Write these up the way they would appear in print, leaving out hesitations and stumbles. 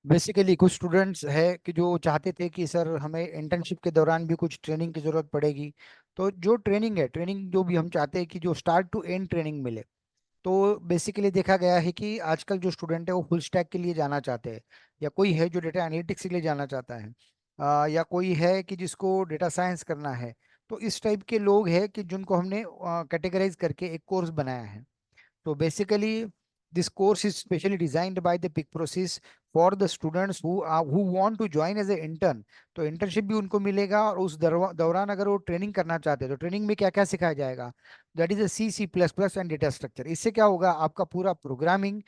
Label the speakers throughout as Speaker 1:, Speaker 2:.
Speaker 1: Basically कुछ students है कि जो चाहते थे कि सर हमें इंटर्नशिप के दौरान भी कुछ ट्रेनिंग की जरूरत पड़ेगी। तो जो ट्रेनिंग है, ट्रेनिंग जो भी हम चाहते हैं कि जो स्टार्ट टू एंड ट्रेनिंग मिले। तो बेसिकली देखा गया है कि आजकल जो स्टूडेंट है वो फुल स्टैक के लिए जाना चाहते हैं, या कोई है जो डेटा एनालिटिक्स के लिए जाना चाहता है, या कोई है कि जिसको डेटा साइंस करना है। तो इस टाइप के लोग हैं कि जिनको हमने कैटेगराइज करके एक कोर्स बनाया है। So basically, this course is specially designed by the PIC process for the students who want to join as a intern। तो इंटर्नशिप भी उनको मिलेगा, और उस दौरान अगर वो ट्रेनिंग करना चाहते हैं तो ट्रेनिंग में क्या क्या सिखाया जाएगा। That is C++ and data structure. इससे क्या होगा, आपका पूरा प्रोग्रामिंग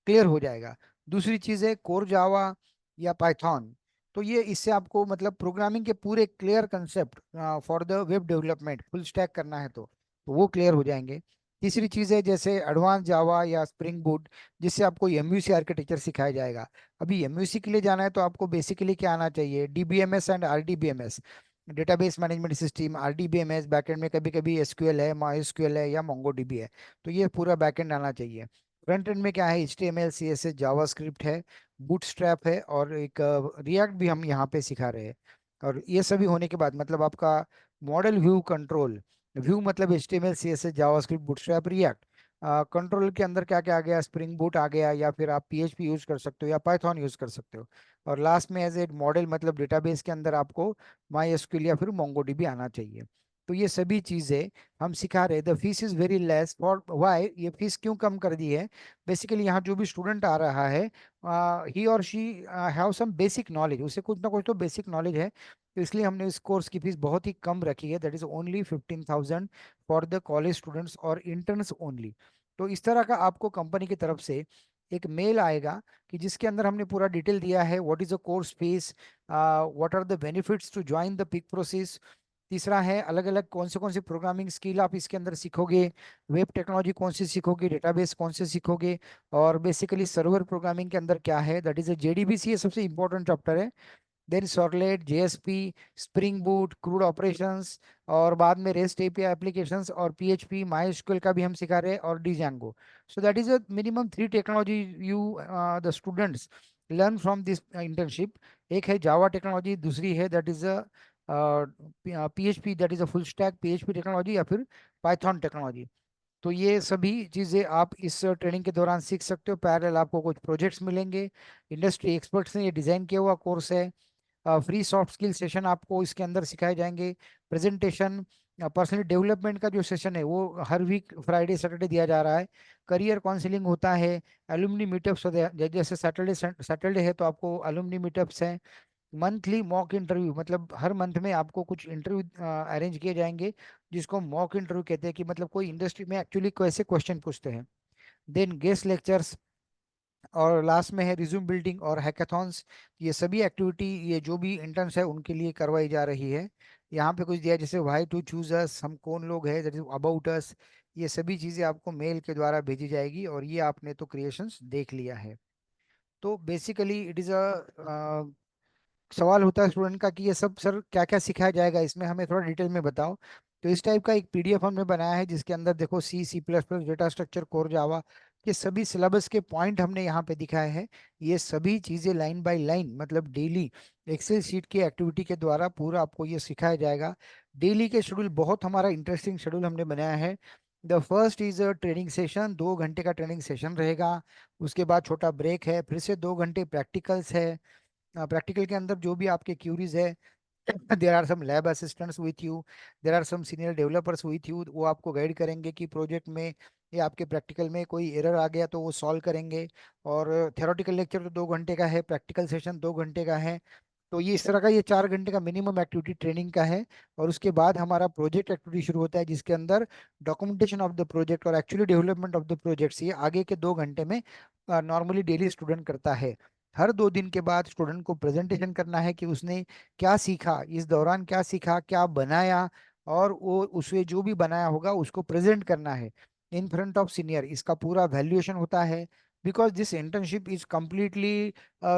Speaker 1: क्लियर हो जाएगा। दूसरी चीज है कोर जावा या पाइथन। तो ये इससे आपको मतलब प्रोग्रामिंग के पूरे clear concept for the web development full stack करना है तो वो क्लियर हो जाएंगे। तीसरी चीज है जैसे एडवांस जावा या स्प्रिंग बूट, जिससे आपको एमयूसी आर्किटेक्चर सिखाया जाएगा। अभी एमयूसी के लिए जाना है तो आपको बेसिकली क्या आना चाहिए, DBMS and RDBMS, database management system. RDBMS backend में कभी कभी एसक्यूएल है, माइस्क्यूएल है या मोंगोडीबी है। तो ये पूरा बैकएंड आना चाहिए। फ्रंट एंड में क्या है, HTML CSS जावास्क्रिप्ट है, बूटस्ट्रैप है, और एक रिएक्ट भी हम यहाँ पे सिखा रहे हैं। और ये सभी होने के बाद मतलब आपका मॉडल व्यू कंट्रोल, व्यू मतलब HTML CSS JavaScript bootstrap react. Control के अंदर क्या क्या आ गया, स्प्रिंग बूट आ गया, या फिर आप PHP यूज कर सकते हो या पाइथन यूज कर सकते हो। और लास्ट में एज ए मॉडल मतलब डेटाबेस के अंदर आपको MySQL या फिर MongoDB आना चाहिए। तो ये सभी चीजें हम सिखा रहे। The fees is very less for why, ये फीस क्यों कम कर दी है। बेसिकली यहाँ जो भी स्टूडेंट आ रहा है, he or she have some basic knowledge, उसे कुछ ना कुछ तो बेसिक नॉलेज है। तो इसलिए हमने इस कोर्स की फीस बहुत ही कम रखी है, that is only 15,000 for the college students और इंटर्न्स ओनली। तो इस तरह का आपको कंपनी की तरफ से एक मेल आएगा कि जिसके अंदर हमने पूरा डिटेल दिया है, what is the course fees, what are the benefits to join the pick process. तीसरा है अलग अलग कौन से प्रोग्रामिंग स्किल आप इसके अंदर सीखोगे, वेब टेक्नोलॉजी कौन सी सीखोगे, डेटाबेस कौन से सीखोगे, और बेसिकली सर्वर प्रोग्रामिंग के अंदर क्या है, दैट इज अ JDBC, ये सबसे इंपॉर्टेंट चैप्टर है। Then servlet, JSP, spring boot, crud operations, और बाद में रेस्ट API एप्लीकेशंस, और PHP MySQL का भी हम सिखा रहे हैं, और Django। So that is a minimum 3 technology you the students learn from this internship. एक है जावा टेक्नोलॉजी, दूसरी है that is a PHP, that is a full stack PHP technology, या फिर पाइथन टेक्नोलॉजी। तो ये सभी चीज़ें आप इस ट्रेनिंग के दौरान सीख सकते हो। पैरेलल आपको कुछ प्रोजेक्ट्स मिलेंगे, इंडस्ट्री एक्सपर्ट्स ने ये डिज़ाइन किया हुआ कोर्स है। फ्री सॉफ्ट स्किल सेशन आपको इसके अंदर सिखाए जाएंगे, प्रेजेंटेशन, पर्सनल डेवलपमेंट का जो सेशन है वो हर वीक फ्राइडे सैटरडे दिया जा रहा है। करियर काउंसलिंग होता है, एलुमनी मीटअप्स होते हैं, जैसे सैटरडे सैटरडे है तो आपको एलुमनी मीटअप्स हैं। मंथली मॉक इंटरव्यू, मतलब हर मंथ में आपको कुछ इंटरव्यू अरेंज किए जाएंगे, जिसको मॉक इंटरव्यू कहते हैं, कि मतलब कोई इंडस्ट्री में एक्चुअली कैसे क्वेश्चन पूछते हैं। देन गेस्ट लेक्चर्स, और लास्ट में है रिज्यूम बिल्डिंग और हैकाथॉन्स। ये सभी एक्टिविटी ये जो भी इंटर्न्स है उनके लिए करवाई जा रही है। यहाँ पे कुछ दिया है, जैसे व्हाई टू चूज अस, हम कौन लोग हैं, दैट इज अबाउट अस। ये सभी चीज़ें आपको मेल के द्वारा भेजी जाएगी, और ये आपने तो क्रिएशंस देख लिया है। तो बेसिकली इट इज़ अ सवाल होता है स्टूडेंट का कि ये सब सर क्या क्या सिखाया जाएगा, इसमें हमें थोड़ा डिटेल में बताओ। तो इस टाइप का एक PDF हमने बनाया है, जिसके अंदर देखो C++, data structure, core Java, ये सभी सिलेबस के पॉइंट हमने यहाँ पे दिखाए हैं। ये सभी चीज़ें लाइन बाय लाइन मतलब डेली एक्सेल शीट की एक्टिविटी के द्वारा पूरा आपको ये सिखाया जाएगा। डेली के शेड्यूल बहुत हमारा इंटरेस्टिंग शेड्यूल हमने बनाया है। The first is a training session, 2 घंटे का ट्रेनिंग सेशन रहेगा। उसके बाद छोटा ब्रेक है, फिर से 2 घंटे प्रैक्टिकल्स है। प्रैक्टिकल के अंदर जो भी आपके क्यूरीज है, there are some lab assistants with you, there are some senior developers with you, वो आपको गाइड करेंगे कि प्रोजेक्ट में या आपके प्रैक्टिकल में कोई एरर आ गया तो वो सॉल्व करेंगे। और थ्योरेटिकल लेक्चर तो 2 घंटे का है, प्रैक्टिकल सेशन 2 घंटे का है। तो ये इस तरह का ये 4 घंटे का मिनिमम एक्टिविटी ट्रेनिंग का है। और उसके बाद हमारा प्रोजेक्ट एक्टिविटी शुरू होता है, जिसके अंदर डॉक्यूमेंटेशन ऑफ द प्रोजेक्ट और actually development of the projects, ये आगे के 2 घंटे में नॉर्मली डेली स्टूडेंट करता है। हर 2 दिन के बाद स्टूडेंट को प्रेजेंटेशन करना है कि उसने क्या सीखा, इस दौरान क्या सीखा, क्या बनाया, और वो उसने जो भी बनाया होगा उसको प्रेजेंट करना है इन फ्रंट ऑफ सीनियर। इसका पूरा वैल्यूएशन होता है, because this internship is completely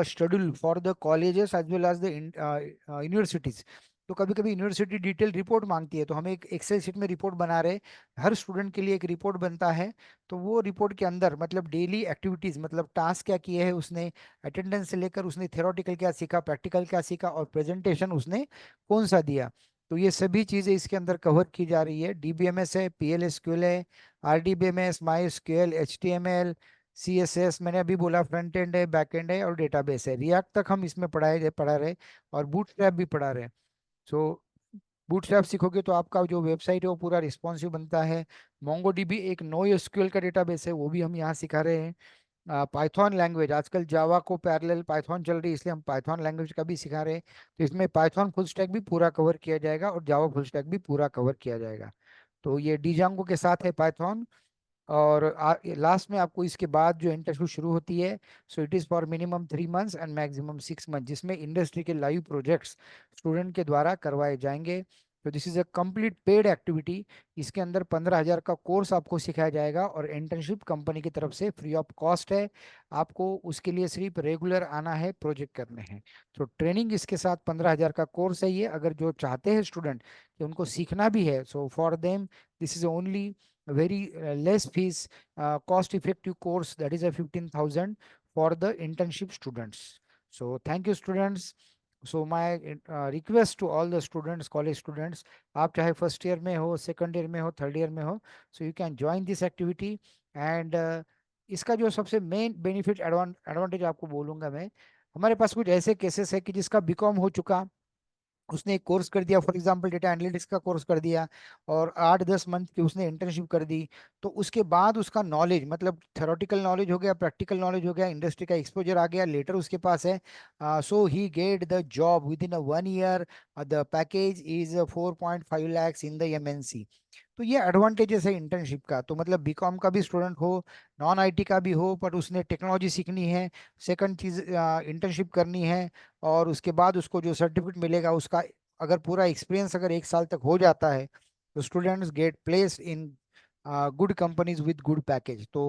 Speaker 1: scheduled for the colleges as well as the universities। तो कभी कभी यूनिवर्सिटी डिटेल रिपोर्ट मांगती है, तो हम एक एक्सेल शीट में रिपोर्ट बना रहे, हर स्टूडेंट के लिए एक रिपोर्ट बनता है। तो वो रिपोर्ट के अंदर मतलब डेली एक्टिविटीज, मतलब टास्क क्या किए हैं उसने, अटेंडेंस से लेकर उसने थ्योरेटिकल क्या सीखा, प्रैक्टिकल क्या सीखा, और प्रेजेंटेशन उसने कौन सा दिया। तो ये सभी चीजें इसके अंदर कवर की जा रही है। डीबीएमएस है, पीएलएसक्यूएल है, आरडीबीएमएस, माई एचटीएमएल, सीएसएस, मैंने अभी बोला फ्रंट एंड है, बैक एंड है, और डेटाबेस है। रिएक्ट तक हम इसमें पढ़ा रहे, और बूटस्ट्रैप भी पढ़ा रहे। सो बूटस्ट्रैप सीखोगे तो आपका जो वेबसाइट है वो पूरा रिस्पॉन्सिव बनता है। मोंगोडीबी एक नो एसक्यूएल का डेटाबेस है, वो भी हम यहाँ सिखा रहे हैं। पाइथन लैंग्वेज, आजकल जावा को पैरेलल पाइथन चल रही है, इसलिए हम पाइथन लैंग्वेज का भी सिखा रहे हैं। तो इसमें पाइथन फुल स्टैक भी पूरा कवर किया जाएगा, और जावा फुल स्टैक भी पूरा कवर किया जाएगा। तो ये डीजांगो के साथ है पाइथन। और लास्ट में आपको इसके बाद जो इंटरव्यू शुरू होती है, so it is for minimum 3 months and maximum 6 month, जिसमें इंडस्ट्री के लाइव प्रोजेक्ट्स स्टूडेंट के द्वारा करवाए जाएंगे। तो this is a complete paid activity. इसके अंदर 15,000 का कोर्स आपको सिखाया जाएगा, और इंटर्नशिप कंपनी की तरफ से फ्री ऑफ कॉस्ट है। आपको उसके लिए सिर्फ रेगुलर आना है, प्रोजेक्ट करने हैं। तो ट्रेनिंग इसके साथ 15,000 का कोर्स है ये। अगर जो चाहते हैं स्टूडेंट कि उनको सीखना भी है, so for them this is only very less fees, cost effective course, that is a 15,000 for the internship students. So thank you students. So my request to all the students, college students, आप चाहे first year में हो, second year में हो, third year में हो, so you can join this activity. And इसका जो सबसे मेन बेनिफिट एडवांटेज आपको बोलूंगा मैं, हमारे पास कुछ ऐसे केसेस है कि जिसका बीकॉम हो चुका, उसने एक कोर्स कर दिया, फॉर एग्जांपल डेटा एनालिटिक्स का कोर्स कर दिया, और 8-10 मंथ की उसने इंटर्नशिप कर दी। तो उसके बाद उसका नॉलेज, मतलब थ्योरेटिकल नॉलेज हो गया, प्रैक्टिकल नॉलेज हो गया, इंडस्ट्री का एक्सपोजर आ गया, लेटर उसके पास है। So he get the job within a 1 year. The package is 4.5 lakhs in the MNC. तो ये एडवांटेजेस है इंटर्नशिप का। तो मतलब बीकॉम का भी स्टूडेंट हो, नॉन आईटी का भी हो, पर उसने टेक्नोलॉजी सीखनी है, सेकंड चीज इंटर्नशिप करनी है, और उसके बाद उसको जो सर्टिफिकेट मिलेगा उसका, अगर पूरा एक्सपीरियंस अगर 1 साल तक हो जाता है, तो students get place in good companies with good package. तो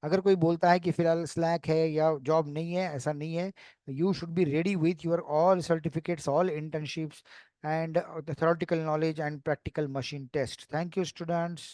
Speaker 1: अगर कोई बोलता है कि फिलहाल स्लैक है या जॉब नहीं है, ऐसा नहीं है। You should be ready with your all certificates, all internships, and the theoretical knowledge and practical machine test. Thank you, students.